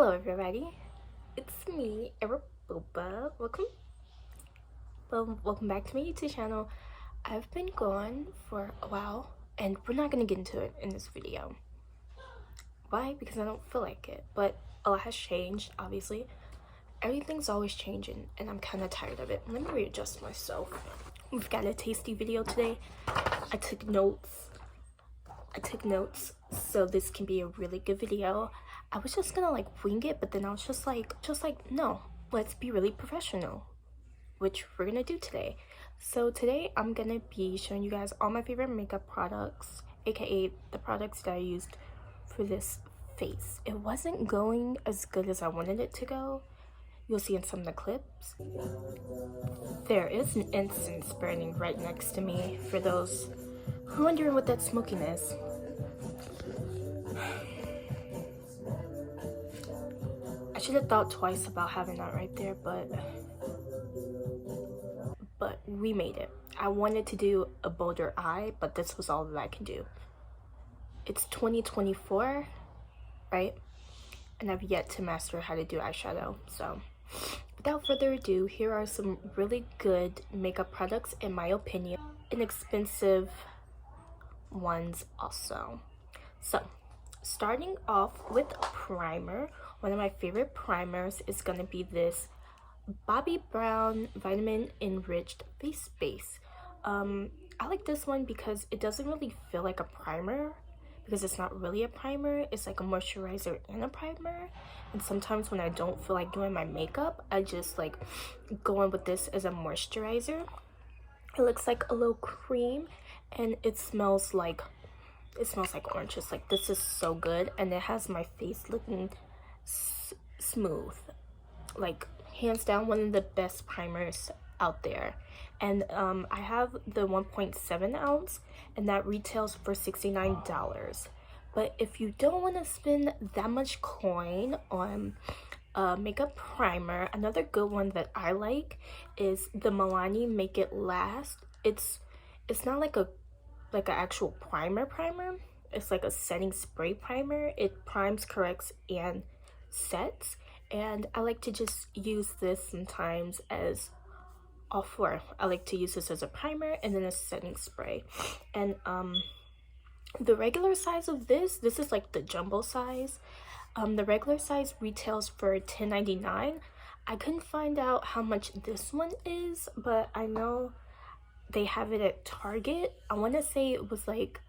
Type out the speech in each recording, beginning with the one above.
Hello everybody, it's me, erboba. Welcome back to my YouTube channel. I've been gone for a while and we're not gonna get into it in this video. Why? Because I don't feel like it, but a lot has changed, obviously. Everything's always changing and I'm kind of tired of it. Let me readjust myself. We've got a tasty video today. I took notes so this can be a really good video. I was just gonna like wing it, but then I was just like no, let's be really professional, which we're gonna do today. So today I'm gonna be showing you guys all my favorite makeup products, aka the products that I used for this face. It wasn't going as good as I wanted it to go. You'll see in some of the clips. There is an incense burning right next to me for those who are wondering what that smoking is. I should have thought twice about having that right there, but we made it. I wanted to do a bolder eye, but this was all that I can do. It's 2024, right? And I've yet to master how to do eyeshadow. So without further ado, here are some really good makeup products in my opinion. Inexpensive ones also. So starting off with primer, one of my favorite primers is going to be this Bobbi Brown Vitamin Enriched Face Base. I like this one because it doesn't really feel like a primer, because it's not really a primer. It's like a moisturizer and a primer. And sometimes when I don't feel like doing my makeup, I just like go in with this as a moisturizer. It looks like a little cream and it smells like oranges. Like, this is so good, and it has my face looking smooth. Like, hands down, one of the best primers out there. And I have the 1.7 ounce, and that retails for $69. But if you don't want to spend that much coin on makeup primer, another good one that I like is the Milani Make It Last. It's not like an actual primer. It's like a setting spray primer. It primes, corrects, and sets. And I like to just use this sometimes as all four. I like to use this as a primer and then a setting spray. And the regular size of this is like the jumbo size. The regular size retails for $10.99. I couldn't find out how much this one is, but I know they have it at Target. I want to say it was like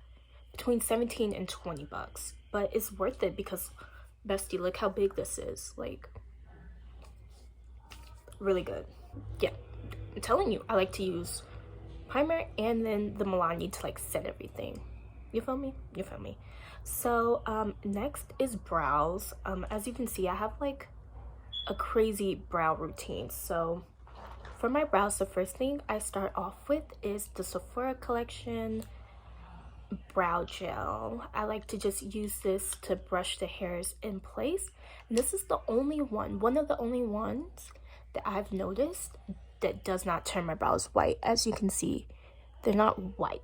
between 17 and 20 bucks, but it's worth it because, bestie, look how big this is. Like, really good. Yeah, I'm telling you, I like to use primer and then the Milani to like set everything. You feel me? So next is brows. As you can see, I have like a crazy brow routine. So for my brows, the first thing I start off with is the Sephora collection brow gel. I like to just use this to brush the hairs in place. And this is the only one of the only ones that I've noticed that does not turn my brows white. As you can see, they're not white.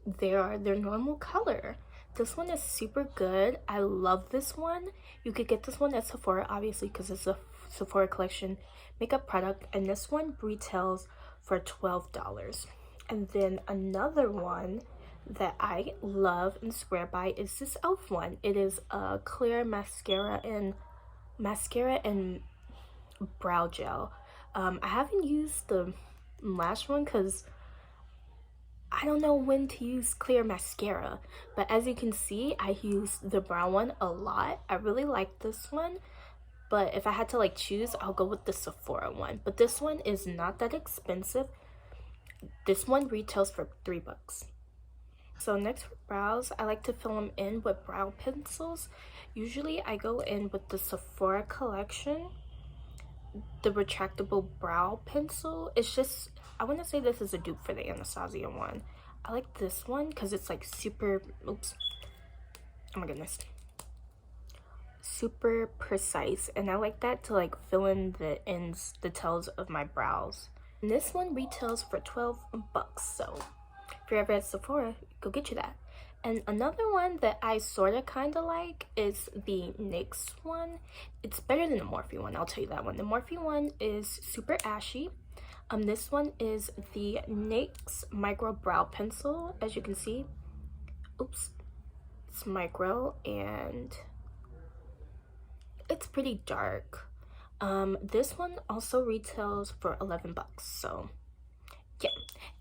They're their normal color. This one is super good. I love this one. You could get this one at Sephora, obviously, because it's a Sephora collection makeup product, and this one retails for $12. And then another one that I love and swear by is this e.l.f. one. It is a clear mascara and brow gel. I haven't used the last one because I don't know when to use clear mascara, but as you can see, I use the brown one a lot. I really like this one, but if I had to like choose, I'll go with the Sephora one. But this one is not that expensive. This one retails for $3. So next for brows, I like to fill them in with brow pencils. Usually I go in with the Sephora collection, the retractable brow pencil. It's just, I want to say this is a dupe for the Anastasia one. I like this one because it's like super, oops, oh my goodness, super precise, and I like that to like fill in the ends, the tails of my brows. And this one retails for $12. So if you're ever at Sephora, go get you that. And another one that I sort of kind of like is the NYX one. It's better than the Morphe one, I'll tell you that one. The Morphe one is super ashy. This one is the NYX Micro Brow Pencil, as you can see. Oops. It's micro and it's pretty dark. This one also retails for 11 bucks, so yeah.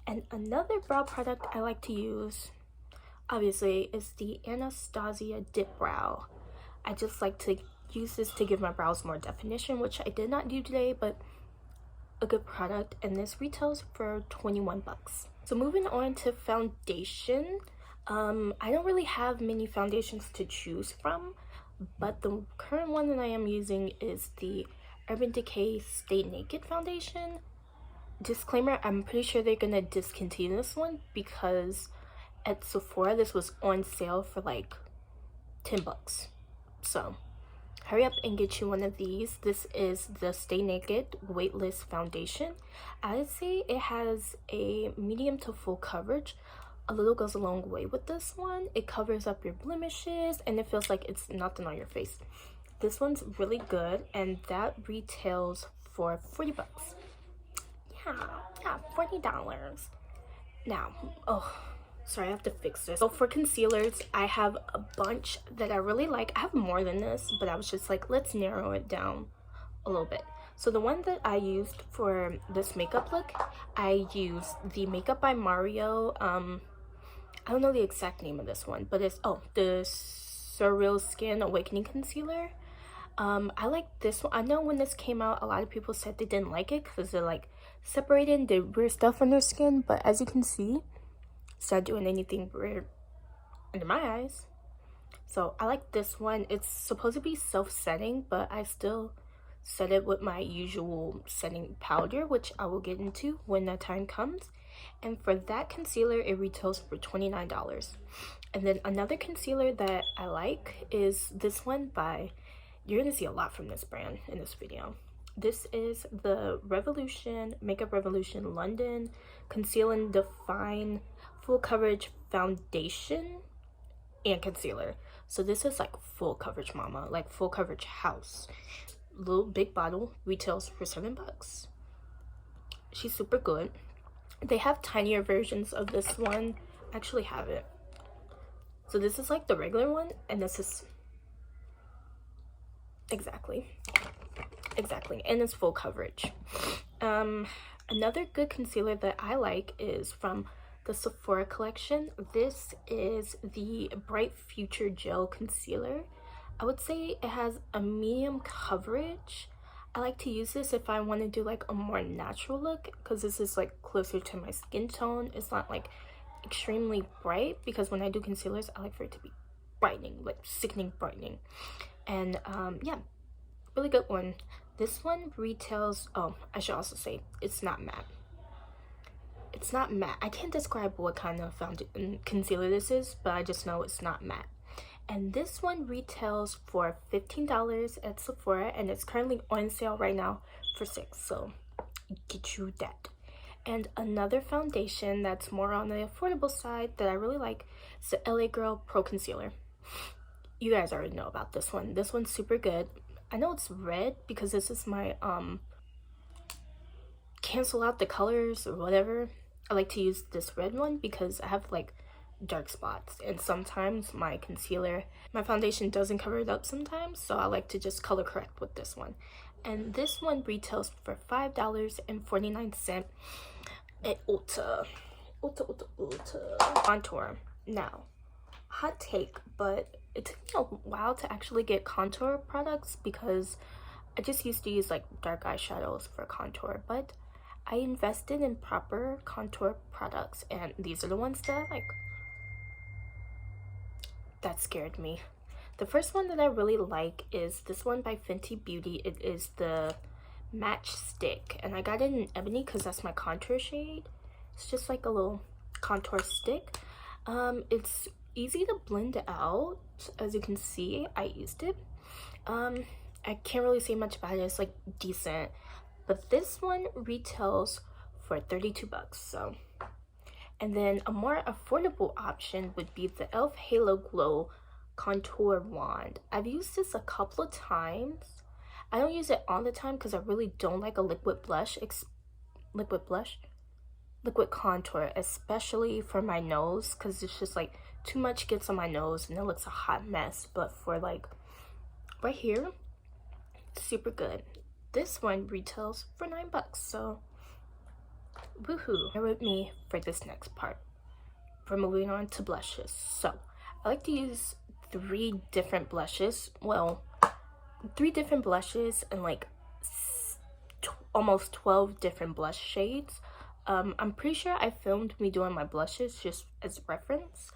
And another brow product I like to use, obviously, is the Anastasia Dip Brow. I just like to use this to give my brows more definition, which I did not do today, but a good product. And this retails for 21 bucks. So moving on to foundation, I don't really have many foundations to choose from, but the current one that I am using is the Urban Decay Stay Naked foundation. Disclaimer, I'm pretty sure they're gonna discontinue this one because at Sephora this was on sale for like 10 bucks. So hurry up and get you one of these. This is the Stay Naked Weightless Foundation. I would say it has a medium to full coverage. A little goes a long way with this one. It covers up your blemishes and it feels like it's nothing on your face. This one's really good, and that retails for 40 bucks. Yeah, $40. Now, oh, sorry, I have to fix this. So for concealers, I have a bunch that I really like. I have more than this, but I was just like, let's narrow it down a little bit. So the one that I used for this makeup look, I used the Makeup by Mario. I don't know the exact name of this one, but it's, oh, the Surreal Skin Awakening Concealer. I like this one. I know when this came out, a lot of people said they didn't like it because they're like separated and did weird stuff on their skin, but as you can see, it's not doing anything weird under my eyes. So I like this one. It's supposed to be self-setting, but I still set it with my usual setting powder, which I will get into when that time comes. And for that concealer, it retails for $29. And then another concealer that I like is this one by, you're gonna see a lot from this brand in this video. This is the Revolution, Makeup Revolution London Conceal and Define Full Coverage Foundation and Concealer. So this is like full coverage mama, like full coverage house. Little big bottle, retails for 7 bucks. She's super good. They have tinier versions of this one. I actually have it. So this is like the regular one, and this is exactly, and it's full coverage. Another good concealer that I like is from the Sephora collection. This is the Bright Future Gel Concealer. I would say it has a medium coverage. I like to use this if I want to do like a more natural look, because this is like closer to my skin tone. It's not like extremely bright, because when I do concealers, I like for it to be brightening, like sickening brightening. And yeah, really good one. This one retails, oh, I should also say it's not matte. It's not matte. I can't describe what kind of concealer this is, but I just know it's not matte. And this one retails for $15 at Sephora, and it's currently on sale right now for $6, so get you that. And another foundation that's more on the affordable side that I really like is the LA Girl Pro Concealer. You guys already know about this one. This one's super good. I know it's red because this is my cancel out the colors or whatever. I like to use this red one because I have like dark spots, and sometimes my foundation doesn't cover it up sometimes, so I like to just color correct with this one. And this one retails for $5.49 at Ulta. Contour. Now, hot take, but it took me a while to actually get contour products because I just used to use like dark eyeshadows for contour, but I invested in proper contour products, and these are the ones that I like. That scared me. The first one that I really like is this one by Fenty Beauty. It is the Match Stick, and I got it in ebony because that's my contour shade. It's just like a little contour stick. It's easy to blend out. As you can see, I used it. I can't really say much about it. It's like decent, but this one retails for 32 bucks. So, And then a more affordable option would be the e.l.f. Halo Glow Contour Wand. I've used this a couple of times. I don't use it all the time because I really don't like a liquid contour, especially for my nose, because it's just like too much gets on my nose and it looks a hot mess. But for like right here, it's super good. This one retails for $9, so woohoo. Bear with me for this next part. We're moving on to blushes. So I like to use 3 different blushes. Well, 3 different blushes and like almost 12 different blush shades. I'm pretty sure I filmed me doing my blushes just as reference,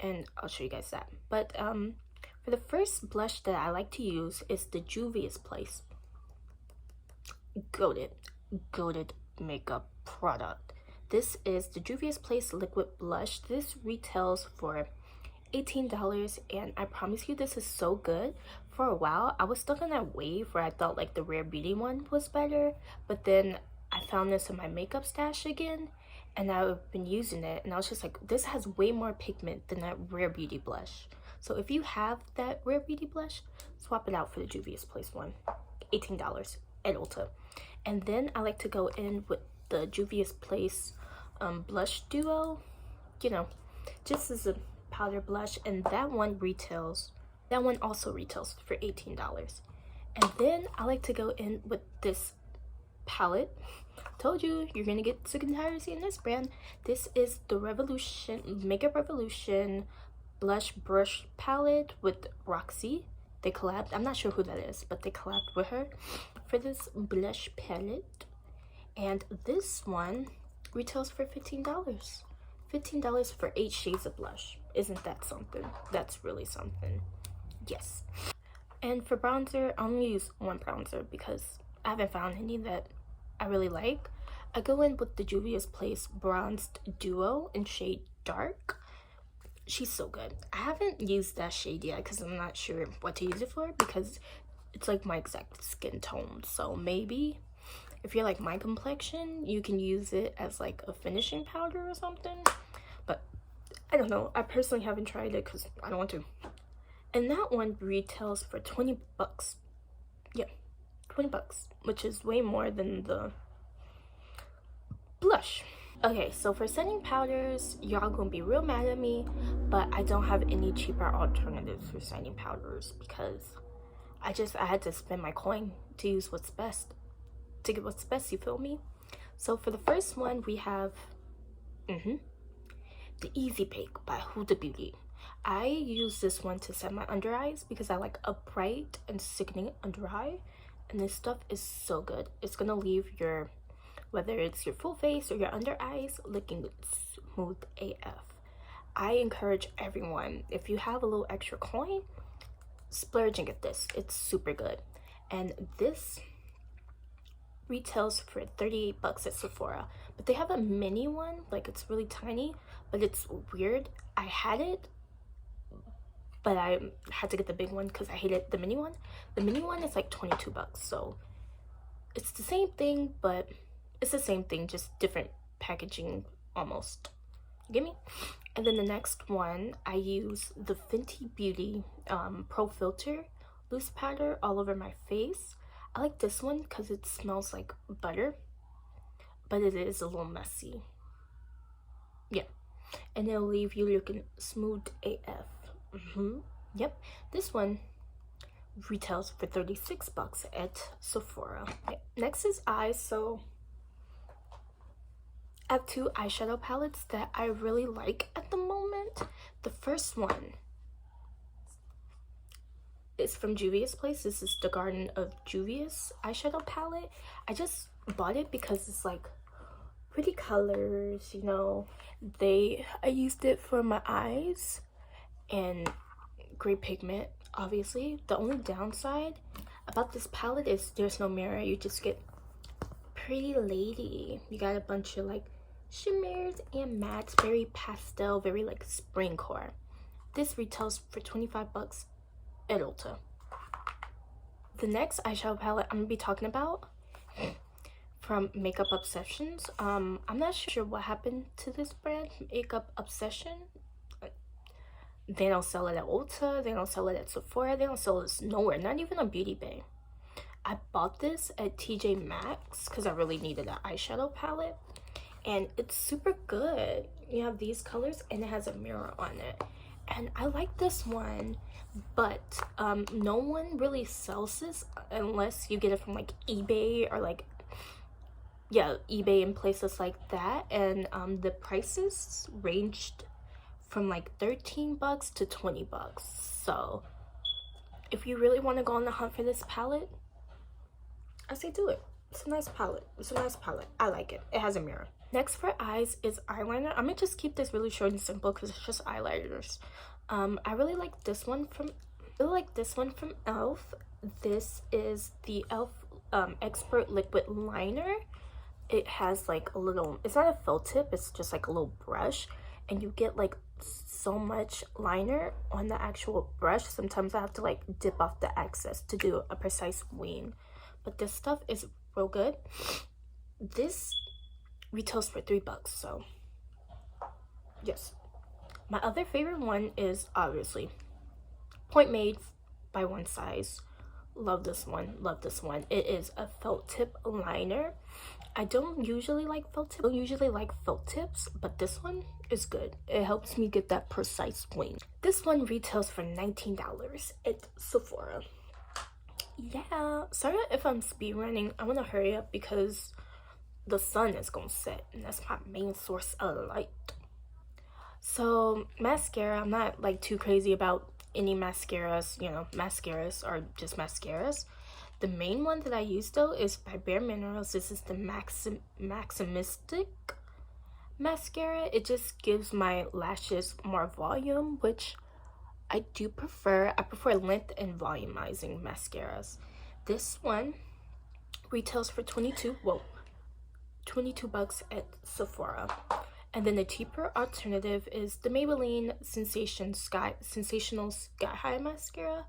and I'll show you guys that. But for the first blush that I like to use is the Juvia's Place goated makeup product. This is the Juvia's Place liquid blush. This retails for $18, and I promise you this is so good. For a while I was stuck on that wave where I thought like the Rare Beauty one was better, but then I found this in my makeup stash again and I've been using it, and I was just like, this has way more pigment than that Rare Beauty blush. So if you have that Rare Beauty blush, swap it out for the Juvia's Place one. $18 at Ulta. And then I like to go in with the Juvia's Place blush duo, you know, just as a powder blush, and that one also retails for $18. And then I like to go in with this palette. Told you, you're gonna get sick and tired of seeing this brand. This is the Makeup Revolution blush brush palette with Roxy. They collabed. I'm not sure who that is, but they collabed with her for this blush palette. And this one retails for $15. $15 for 8 shades of blush. Isn't that something? That's really something. Yes. And for bronzer, I only use one bronzer because I haven't found any that I really like. I go in with the Juvia's Place Bronzed Duo in shade Dark. She's so good. I haven't used that shade yet because I'm not sure what to use it for, because it's like my exact skin tone. So maybe if you're like my complexion, you can use it as like a finishing powder or something. But I don't know. I personally haven't tried it because I don't want to. And that one retails for $20. Yeah, $20, which is way more than the blush. Okay, so for setting powders, y'all gonna be real mad at me, but I don't have any cheaper alternatives for setting powders because I had to spend my coin to use what's best, to get what's best, you feel me? So for the first one, we have the Easy Bake by Huda Beauty. I use this one to set my under eyes because I like a bright and sickening under eye, and this stuff is so good. It's gonna leave your, whether it's your full face or your under eyes, looking smooth AF. I encourage everyone, if you have a little extra coin, splurge and get this. It's super good. And this retails for $38 at Sephora, but they have a mini one, like it's really tiny, but it's weird. I had it, but I had to get the big one because I hated the mini one. The mini one is like $22, so it's the same thing, but it's the same thing, just different packaging almost. You get me? And then the next one, I use the Fenty Beauty Pro Filter loose powder all over my face. I like this one because it smells like butter, but it is a little messy. Yeah, and it'll leave you looking smooth AF. Yep, this one retails for $36 at Sephora. Okay. Next is eyes. So I have 2 eyeshadow palettes that I really like at the moment. The first one is from Juvia's Place. This is the Garden of Juvia's eyeshadow palette. I just bought it because it's like pretty colors, you know. I used it for my eyes and great pigment, obviously. The only downside about this palette is there's no mirror. You just get pretty lady. You got a bunch of like shimmers and mattes, very pastel, very like spring core. This retails for $25 at Ulta. The next eyeshadow palette I'm gonna be talking about from Makeup Obsessions. I'm not sure what happened to this brand, Makeup Obsession. They don't sell it at Ulta, they don't sell it at Sephora, they don't sell this nowhere, not even on Beauty Bay. I bought this at TJ Maxx because I really needed an eyeshadow palette, and it's super good. You have these colors and it has a mirror on it, and I like this one, but no one really sells this unless you get it from like eBay or like, yeah, eBay and places like that. And the prices ranged from like 13 bucks to 20 bucks. So if you really want to go on the hunt for this palette, I say do it. It's a nice palette. It's a nice palette. I like it. It has a mirror. Next for eyes is eyeliner. I'm gonna just keep this really short and simple because it's just eyeliners. I really like this one from e.l.f. This is the e.l.f. Expert Liquid Liner. It has like a little, it's not a felt tip, it's just like a little brush, and you get like so much liner on the actual brush. Sometimes I have to like dip off the excess to do a precise wing, but this stuff is real good. This retails for $3, so yes. My other favorite one is obviously Point Made by One Size. Love this one, love this one. It is a felt tip liner. I don't usually like felt tips, but this one is good. It helps me get that precise wing. This one retails for $19 at Sephora. Yeah, sorry if I'm speed running. I want to hurry up because the sun is gonna set, and that's my main source of light. So mascara, I'm not like too crazy about any mascaras. You know, mascaras are just mascaras. The main one that I use though is by Bare Minerals. This is the Maximistic mascara. It just gives my lashes more volume, which I do prefer. I prefer length and volumizing mascaras. This one retails for 22 bucks at Sephora. And then the cheaper alternative is the Maybelline Sensational Sky High mascara.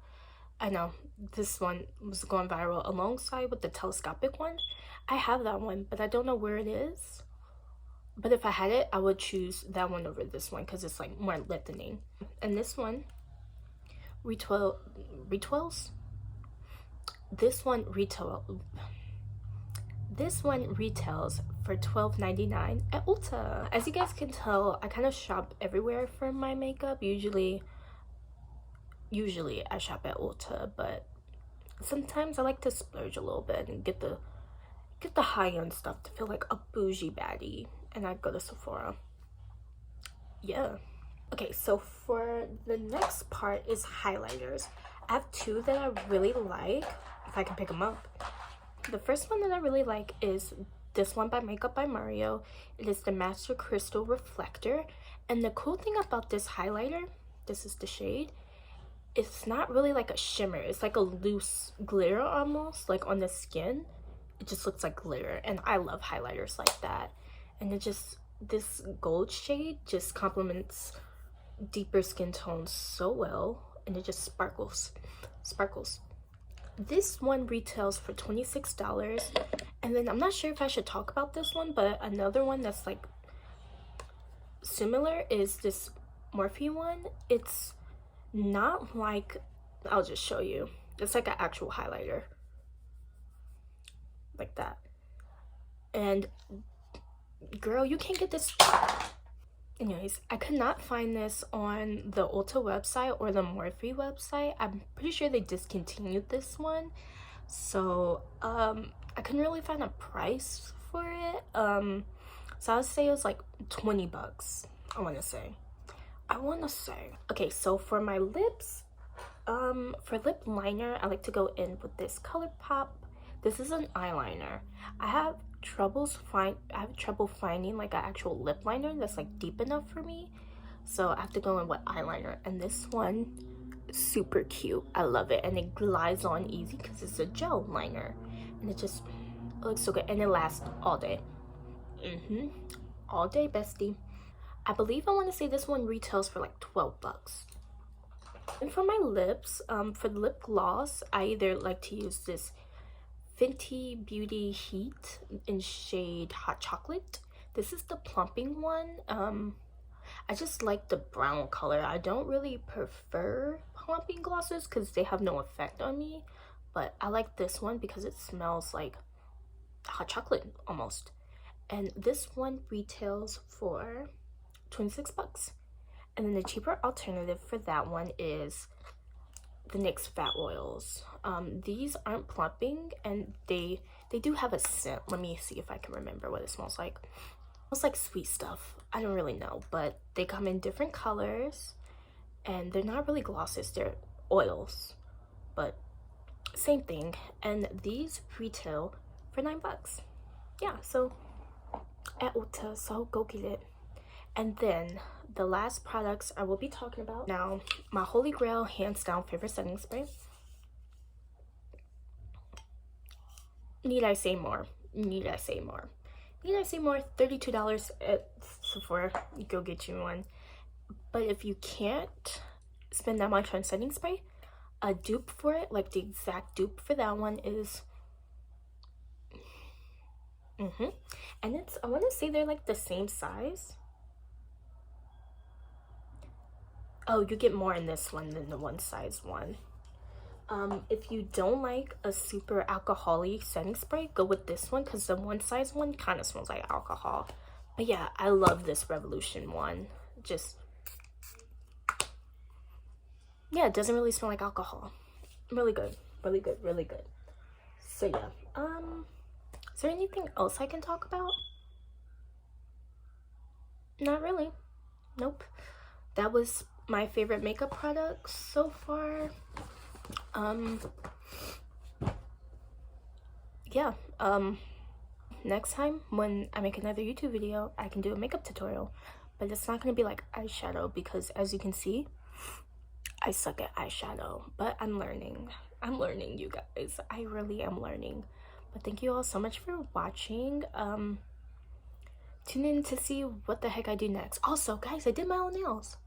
I know this one was going viral alongside with the telescopic one. I have that one, but I don't know where it is. But if I had it, I would choose that one over this one because it's like more lengthening. And this one retails. This one retails for $12.99 at Ulta. As you guys can tell, I kind of shop everywhere for my makeup. Usually I shop at Ulta, but sometimes I like to splurge a little bit and get the high-end stuff to feel like a bougie baddie, and I go to Sephora. Yeah. Okay, so for the next part is highlighters. I have two that I really like, if I can pick them up. The first one that I really like is this one by Makeup by Mario. It is the Master Crystal Reflector. And the cool thing about this highlighter, this is the shade, it's not really like a shimmer. It's like a loose glitter almost, like on the skin. It just looks like glitter. And I love highlighters like that. And it just, this gold shade just complements deeper skin tones so well. And it just sparkles. This one retails for $26. And then I'm not sure if I should talk about this one, but another one that's like similar is this Morphe one. It's not like, I'll just show you. It's like an actual highlighter. Like that. And girl, you can't get this. Anyways, I could not find this on the Ulta website or the Morphe website. I'm pretty sure they discontinued this one. So, I couldn't really find a price for it. So I would say it was like 20 bucks, I want to say. Okay, so for my lips, for lip liner, I like to go in with this ColourPop. This is an eyeliner. I have trouble finding like an actual lip liner that's like deep enough for me, so I have to go in with eyeliner. And this one is super cute. I love it, and it glides on easy because it's a gel liner, and it looks so good, and it lasts all day. All day, bestie. I believe I want to say this one retails for like 12 bucks. And for my lips, for the lip gloss, I either like to use this Fenty Beauty Heat in shade Hot Chocolate. This is the plumping one. I just like the brown color. I don't really prefer plumping glosses because they have no effect on me, but I like this one because it smells like hot chocolate almost. And this one retails for 26 bucks. And then the cheaper alternative for that one is the NYX Fat Oils. These aren't plumping, and they do have a scent. Let me see if I can remember what it smells like. It smells like sweet stuff. I don't really know, but they come in different colors, and they're not really glosses, they're oils, but same thing. And these retail for 9 bucks. Yeah, so at Ulta, so go get it. And then the last products I will be talking about now, my holy grail, hands down favorite setting spray. Need I say more? Need I say more? Need I say more? $32 at Sephora. Go get you one. But if you can't spend that much on setting spray, a dupe for it, like the exact dupe for that one is and it's, I want to say they're like the same size. Oh, you get more in this one than the one size one. If you don't like a super alcohol-y setting spray, go with this one because the one size one kind of smells like alcohol. But yeah, I love this Revolution one. Just, yeah, it doesn't really smell like alcohol. Really good, really good, really good. So yeah, is there anything else I can talk about? Not really. Nope. That was my favorite makeup products so far. Yeah, next time when I make another YouTube video, I can do a makeup tutorial, but it's not gonna be like eyeshadow because, as you can see, I suck at eyeshadow, but I'm learning, you guys. I really am learning. But thank you all so much for watching. Tune in to see what the heck I do next. Also, guys, I did my own nails.